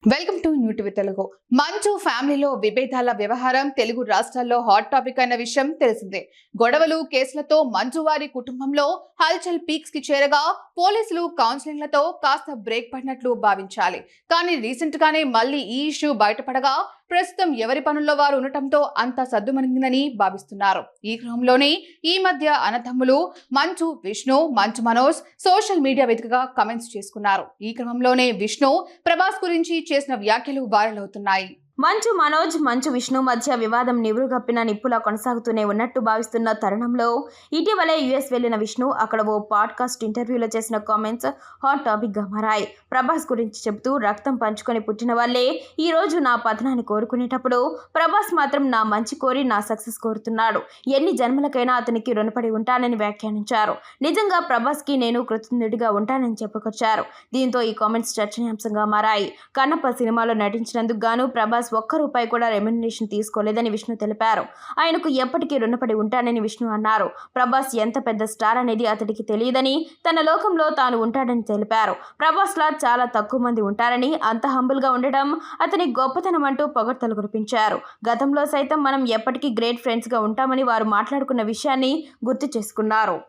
Welcome to new TV Telugu. మంచు ఫ్యామిలీలో విభేదాల వ్యవహారం తెలుగు రాష్ట్రాల్లో హాట్ టాపిక్ అయిన విషయం తెలిసిందే. గొడవలు కేసులతో మంచు వారి కుటుంబంలో హల్చల్ పీక్స్ కి చేరగా పోలీసులు కౌన్సిలింగ్లతో కాస్త బ్రేక్ పడినట్లు భావించాలి. కానీ రీసెంట్ గానే మళ్ళీ ఈ ఇష్యూ బయటపడగా ప్రస్తుతం ఎవరి పనుల్లో వారు ఉండటంతో అంతా సద్దుమణిగిందని భావిస్తున్నారు. ఈ క్రమంలోనే ఈ మధ్య అన్నదమ్ములు మంచు విష్ణు, మంచు మనోజ్ సోషల్ మీడియా వేదికగా కమెంట్స్ చేసుకున్నారు. ఈ క్రమంలోనే విష్ణు ప్రభాస్ గురించి చేసిన వ్యాఖ్యలు వైరల్ అవుతున్నాయి. మంచు మనోజ్, మంచు విష్ణు మధ్య వివాదం నివురుగప్పిన నిప్పులా కొనసాగుతూనే ఉన్నట్టు భావిస్తున్న తరుణంలో ఇటీవలే యుఎస్ వెళ్లిన విష్ణు అక్కడ ఓ పాడ్కాస్ట్ ఇంటర్వ్యూలో చేసిన కామెంట్స్ హాట్ టాపిక్ గా మారాయి. ప్రభాస్ గురించి చెబుతూ రక్తం పంచుకొని పుట్టిన వాళ్లే ఈ రోజు నా పతనాన్ని కోరుకునేటప్పుడు ప్రభాస్ మాత్రం నా మంచి కోరి నా సక్సెస్ కోరుతున్నాడు. ఎన్ని జన్మలకైనా అతనికి రుణపడి ఉంటానని వ్యాఖ్యానించారు. నిజంగా ప్రభాస్ కి నేను కృతజ్ఞుడిగా ఉంటానని చెప్పుకొచ్చారు. దీంతో ఈ కామెంట్స్ చర్చనీయాంశంగా మారాయి. కన్నప్ప సినిమాలో నటించినందుకు గాను ప్రభాస్ ఒక్క రూపాయి కూడా రెమ్యునరేషన్ తీసుకోలేదని విష్ణు తెలిపారు. ఆయనకు ఎప్పటికీ రుణపడి ఉంటానని విష్ణు అన్నారు. ప్రభాస్ ఎంత పెద్ద స్టార్ అనేది అతడికి తెలియదని, తన లోకంలో తాను ఉంటాడని తెలిపారు. ప్రభాస్ లా చాలా తక్కువ మంది ఉంటారని, అంత హంబుల్ గా ఉండడం అతని గొప్పతనం అంటూ పొగడ్తలు కురిపించారు. గతంలో సైతం మనం ఎప్పటికీ గ్రేట్ ఫ్రెండ్స్ గా ఉంటామని వారు మాట్లాడుకున్న విషయాన్ని గుర్తు చేసుకున్నారు.